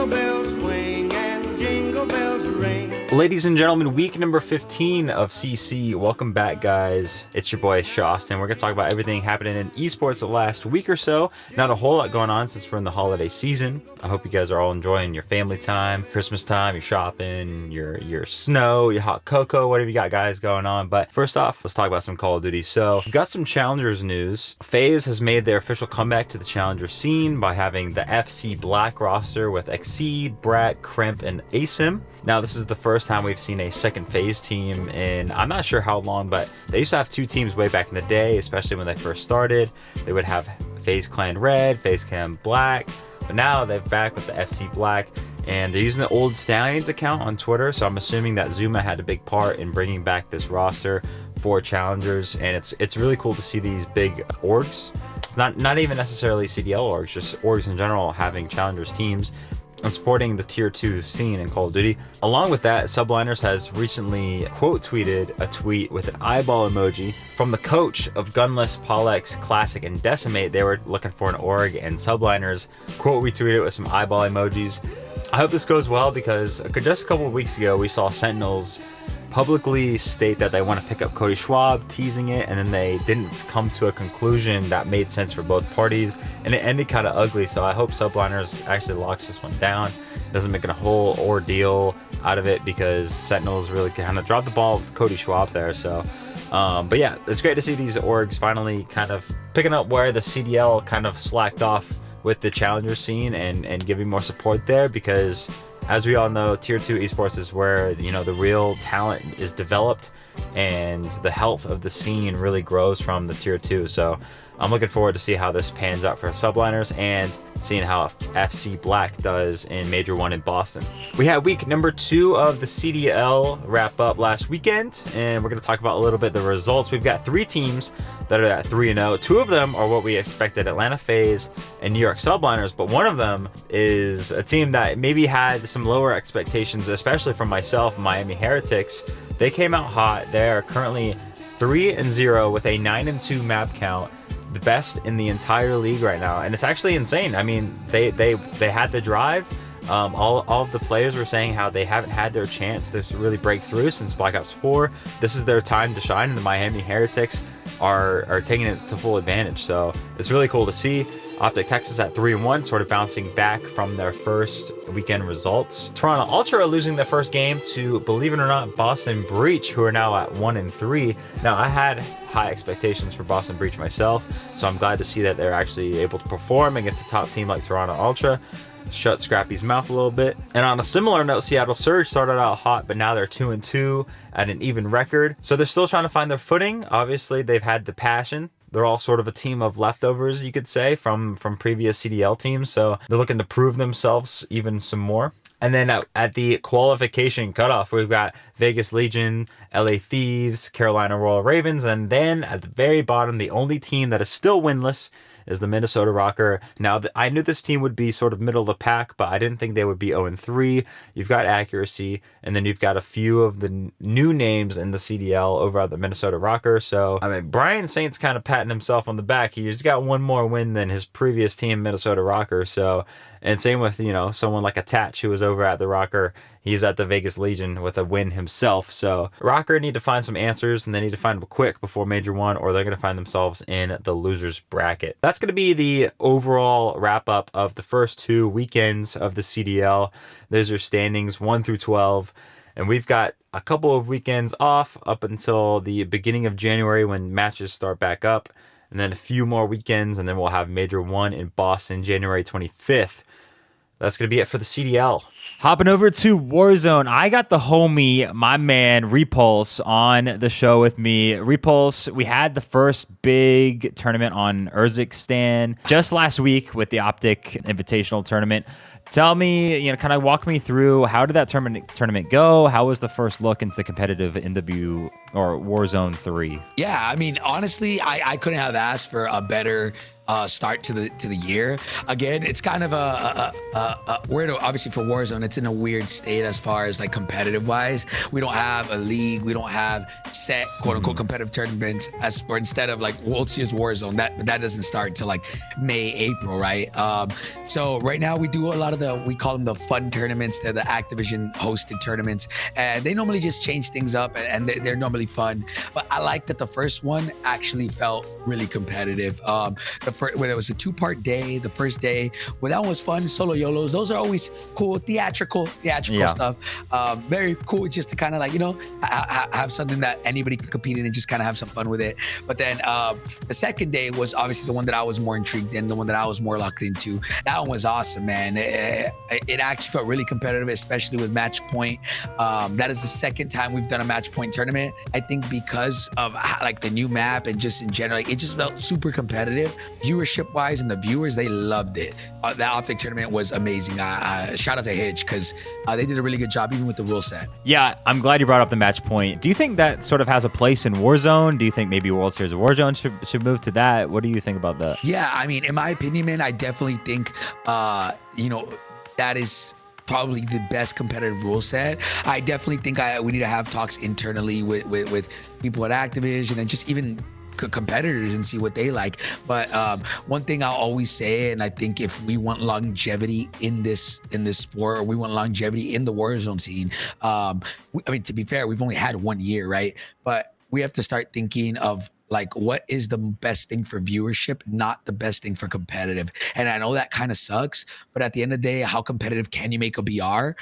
Jingle bells swing and jingle bells ring. Ladies and gentlemen, week number 15 of CC. Welcome back, guys. It's your boy, Austin. We're going to talk about everything happening in esports the last week or so. Not a whole lot going on since we're in the holiday season. I hope you guys are all enjoying your family time, Christmas time, your shopping, your snow, your hot cocoa, whatever you got, guys, going on. But first off, let's talk about some Call of Duty. So we've got some Challengers news. FaZe has made their official comeback to the Challenger scene by having the FC Black roster with Exceed, Brat, Crimp, and Asim. Now, this is the first time we've seen a second FaZe team in I'm not sure how long, but they used to have two teams way back in the day, especially when they first started. They would have FaZe Clan Red, FaZe Clan Black, but now they're back with the FC Black, and they're using the Old Stallions account on Twitter, so I'm assuming that Zuma had a big part in bringing back this roster for Challengers, and it's really cool to see these big orgs. It's not even necessarily CDL orgs, just orgs in general having Challengers teams and supporting the tier 2 scene in Call of Duty. Along with that, Subliners has recently quote tweeted a tweet with an eyeball emoji from the coach of Gunless, Polex, Classic, and Decimate. They were looking for an org, and Subliners quote retweeted with some eyeball emojis. I hope this goes well because just a couple of weeks ago we saw Sentinels publicly state that they want to pick up Cody Schwab, teasing it, and then they didn't come to a conclusion that made sense for both parties, and it ended kind of ugly. So I hope Subliners actually locks this one down, doesn't make it a whole ordeal out of it, because Sentinels really kind of dropped the ball with Cody Schwab there. So but yeah, it's great to see these orgs finally kind of picking up where the CDL kind of slacked off with the Challenger scene and giving more support there, because as we all know, tier 2 esports is where, you know, the real talent is developed and the health of the scene really grows from the tier 2. So I'm looking forward to see how this pans out for Subliners and seeing how FC Black does in Major 1 in Boston. We had week number 2 of the CDL wrap up last weekend, and we're going to talk about a little bit the results. We've got 3 teams that are at 3-0. 2 of them are what we expected, Atlanta FaZe and New York Subliners, but one of them is a team that maybe had some lower expectations, especially from myself, Miami Heretics. They came out hot. They are currently 3-0 with a 9-2 map count, the best in the entire league right now, and it's actually insane. I mean, they had the drive. All of the players were saying how they haven't had their chance to really break through since Black Ops 4. This is their time to shine, and the Miami Heretics are taking it to full advantage. So it's really cool to see. OpTic Texas at 3-1, sort of bouncing back from their first weekend results. Toronto Ultra are losing their first game to, believe it or not, Boston Breach, who are now at 1-3. Now, I had high expectations for Boston Breach myself, so I'm glad to see that they're actually able to perform against a top team like Toronto Ultra. Shut Scrappy's mouth a little bit. And on a similar note, Seattle Surge started out hot, but now they're 2-2 at an even record. So they're still trying to find their footing. Obviously, they've had the passion. They're all sort of a team of leftovers, you could say, from previous CDL teams. So they're looking to prove themselves even some more. And then at the qualification cutoff, we've got Vegas Legion, LA Thieves, Carolina Royal Ravens, and then at the very bottom, the only team that is still winless is the Minnesota Rocker. Now, I knew this team would be sort of middle of the pack, but I didn't think they would be 0-3. You've got Accuracy, and then you've got a few of the new names in the CDL over at the Minnesota Rocker. So, I mean, Brian Saint's kind of patting himself on the back. He's got one more win than his previous team, Minnesota Rocker. So, and same with, you know, someone like Attach, who was over at the Rocker. He's at the Vegas Legion with a win himself. So Rocker need to find some answers, and they need to find them quick before Major 1, or they're going to find themselves in the losers bracket. That's going to be the overall wrap up of the first 2 weekends of the CDL. Those are standings 1 through 12. And we've got a couple of weekends off up until the beginning of January when matches start back up. And then a few more weekends, and then we'll have Major 1 in Boston January 25th. That's going to be it for the CDL. Hopping over to Warzone, I got the homie, my man, Repulse, on the show with me. Repulse, we had the first big tournament on Urzikstan just last week with the OpTic Invitational tournament. Tell me, you know, kind of walk me through, how did that tournament go? How was the first look into competitive or Warzone 3? Yeah, I mean, honestly, I couldn't have asked for a better start to the year. Again, it's kind of we're obviously for Warzone, it's in a weird state as far as like competitive wise. We don't have a league, we don't have set quote unquote competitive tournaments or instead of like World Series Warzone, that doesn't start till like May, April, right? So right now we do a lot of we call them the fun tournaments. They're the Activision hosted tournaments, and they normally just change things up, and they're normally fun. But I like that the first one actually felt really competitive. When it was a 2-part day, the first day, well, that one was fun. Solo YOLOs, those are always cool, theatrical stuff. Very cool, just to kind of like, have something that anybody can compete in and just kind of have some fun with it. But then the second day was obviously the one that I was more intrigued in, the one that I was more locked into. That one was awesome, man. It actually felt really competitive, especially with match point. That is the second time we've done a match point tournament. I think because of like the new map and just in general, like, it just felt super competitive. Viewership wise, and the viewers, they loved it. That OpTic tournament was amazing. Shout out to Hitch, because they did a really good job even with the rule set. Yeah, I'm glad you brought up the match point. Do you think that sort of has a place in Warzone? Do you think maybe World Series of Warzone should move to that? What do you think about that? Yeah, I mean, in my opinion, man, I definitely think that is probably the best competitive rule set. I definitely think we need to have talks internally with people at Activision and just even competitors and see what they like. But one thing I'll always say, and I think if we want longevity in this sport, or we want longevity in the Warzone scene, I mean, to be fair, we've only had 1 year, right? But we have to start thinking of like, what is the best thing for viewership, not the best thing for competitive. And I know that kind of sucks, but at the end of the day, how competitive can you make a BR?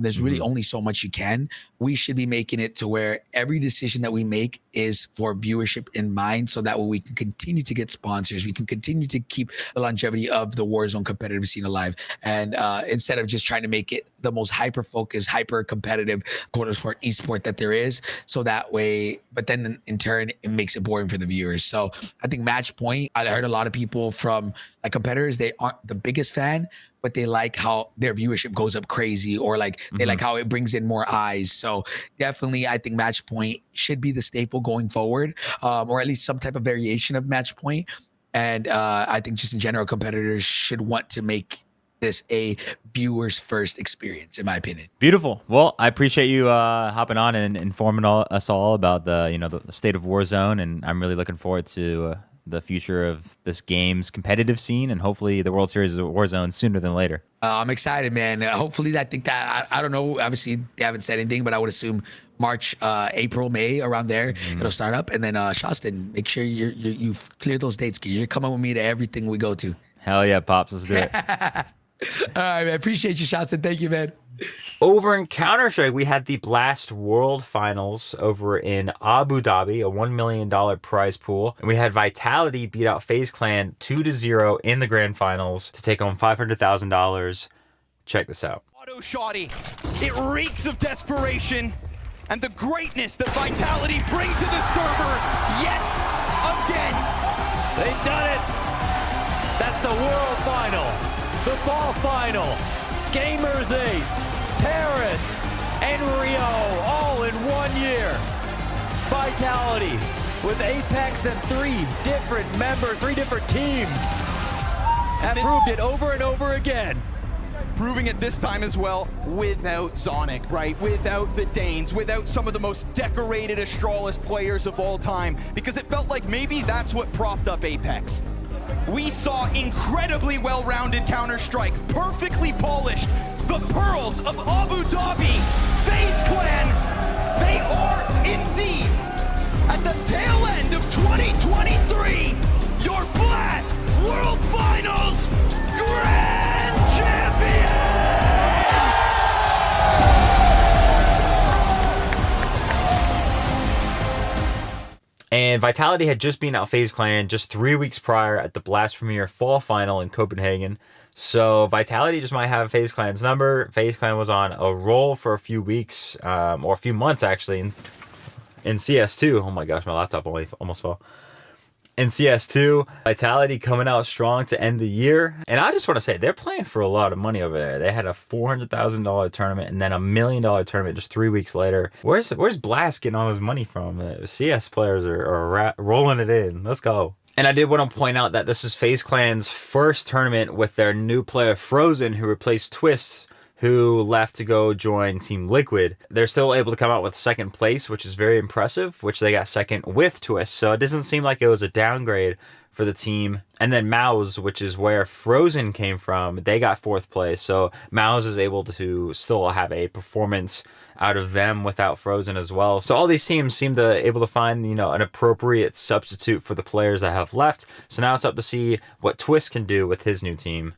There's really only so much you can. We should be making it to where every decision that we make is for viewership in mind, so that way we can continue to get sponsors. We can continue to keep the longevity of the Warzone competitive scene alive. And instead of just trying to make it the most hyper-focused, hyper-competitive, quote-unquote, esport that there is, so that way, but then in turn, it makes it boring for the viewers. So I think match point, I heard a lot of people from like competitors, they aren't the biggest fan, but they like how their viewership goes up crazy, or like they like how it brings in more eyes. So definitely, I think match point should be the staple going forward, or at least some type of variation of match point. And I think just in general, competitors should want to make this a viewers first experience, in my opinion. Beautiful. Well, I appreciate you hopping on and informing us all about the state of Warzone, and I'm really looking forward to the future of this game's competitive scene, and hopefully the World Series of Warzone sooner than later. I'm excited, man. Hopefully, I think that I don't know. Obviously, they haven't said anything, but I would assume March, April, May, around there, it'll start up. And then Shostin, make sure you've cleared those dates. You're coming with me to everything we go to. Hell yeah, Pops. Let's do it. All right, man. Appreciate you, Shostin. Thank you, man. Over in Counter-Strike, we had the Blast World Finals over in Abu Dhabi, a $1 million prize pool. And we had Vitality beat out FaZe Clan 2-0 in the grand finals to take home $500,000. Check this out. Auto shoddy. It reeks of desperation and the greatness that Vitality bring to the server yet again. They've done it. That's the World Final, the Fall Final, Gamers 8, Paris, and Rio, all in 1 year. Vitality with Apex and 3 different members, 3 different teams, have proved it over and over again. Proving it this time as well without Zonic, right? Without the Danes, without some of the most decorated Astralis players of all time, because it felt like maybe that's what propped up Apex. We saw incredibly well-rounded Counter-Strike, perfectly polished. The Pearls of Abu Dhabi, FaZe Clan, they are indeed, at the tail end of 2023, your Blast World Finals Grand Champions! And Vitality had just beaten out FaZe Clan just 3 weeks prior at the Blast Premier Fall Final in Copenhagen. So Vitality just might have FaZe Clan's number. FaZe Clan was on a roll for a few weeks, or a few months actually, in CS2. Oh my gosh, my laptop almost fell. In CS2, Vitality coming out strong to end the year. And I just want to say, they're playing for a lot of money over there. They had a $400,000 tournament and then $1 million tournament just 3 weeks later. Where's Blast getting all his money from? CS players are rolling it in. Let's go. And I did want to point out that this is FaZe Clan's first tournament with their new player Frozen, who replaced Twist, who left to go join Team Liquid. They're still able to come out with second place, which is very impressive, which they got second with Twist. So it doesn't seem like it was a downgrade for the team. And then Mouse, which is where Frozen came from, they got fourth place. So Mouse is able to still have a performance out of them without Frozen as well. So all these teams seem to able to find, an appropriate substitute for the players that have left. So now it's up to see what Twist can do with his new team,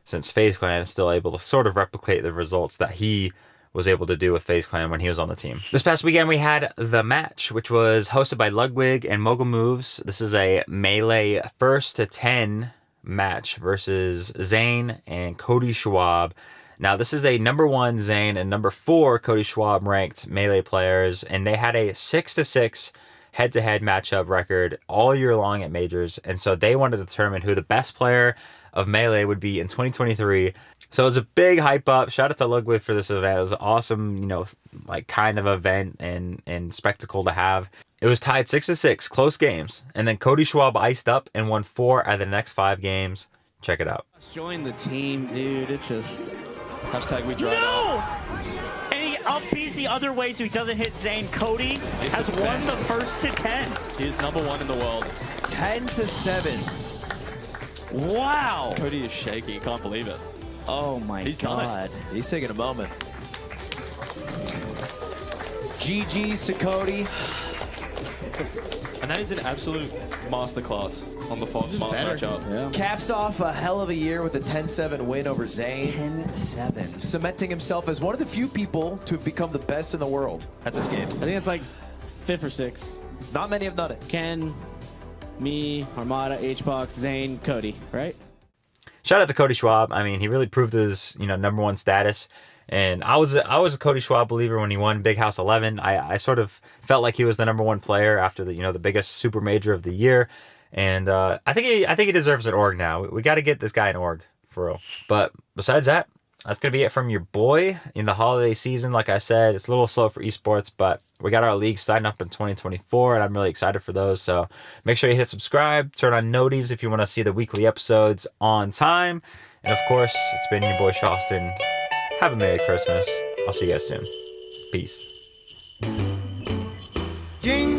since FaZe Clan is still able to sort of replicate the results that he was able to do with FaZe Clan when he was on the team. This past weekend, we had The Match, which was hosted by Ludwig and Mogul Moves. This is a melee 1st to 10 match versus Zain and Cody Schwab. Now, this is a number 1 Zain and number 4 Cody Schwab ranked melee players, and they had a 6-6 head-to-head matchup record all year long at majors, and so they wanted to determine who the best player of melee would be in 2023. So it was a big hype up. Shout out to Ludwig for this event. It was an awesome, kind of event and spectacle to have. It was tied 6-6, close games, and then Cody Schwab iced up and won 4 out of the next 5 games. Check it out. Join the team, dude. It's just Hashtag we drive. No! And he upbeats the other way so he doesn't hit Zain. Cody has won the 1st to 10. He is number 1 in the world. 10-7. Wow. Cody is shaking. He can't believe it. Oh my He's done God. He's taking a moment. GG's to Cody. And that is an absolute masterclass on the Fox Mark matchup. Yeah. Caps off a hell of a year with a 10-7 win over Zain. 10-7. Cementing himself as one of the few people to have become the best in the world at this game. I think it's like 5th or 6th. Not many have done it. Ken, me, Armada, HBox, Zain, Cody, right? Shout out to Cody Schwab. I mean, he really proved his, number 1 status. And I was a Cody Schwab believer when he won Big House 11. I sort of felt like he was the number 1 player after the the biggest super major of the year. And I think he deserves an org now. We got to get this guy an org for real. But besides that, that's gonna be it from your boy in the holiday season. Like I said, it's a little slow for esports, but we got our leagues signed up in 2024, and I'm really excited for those. So make sure you hit subscribe, turn on noties if you want to see the weekly episodes on time. And of course, it's been your boy Shawston. Have a Merry Christmas. I'll see you guys soon. Peace. Jingle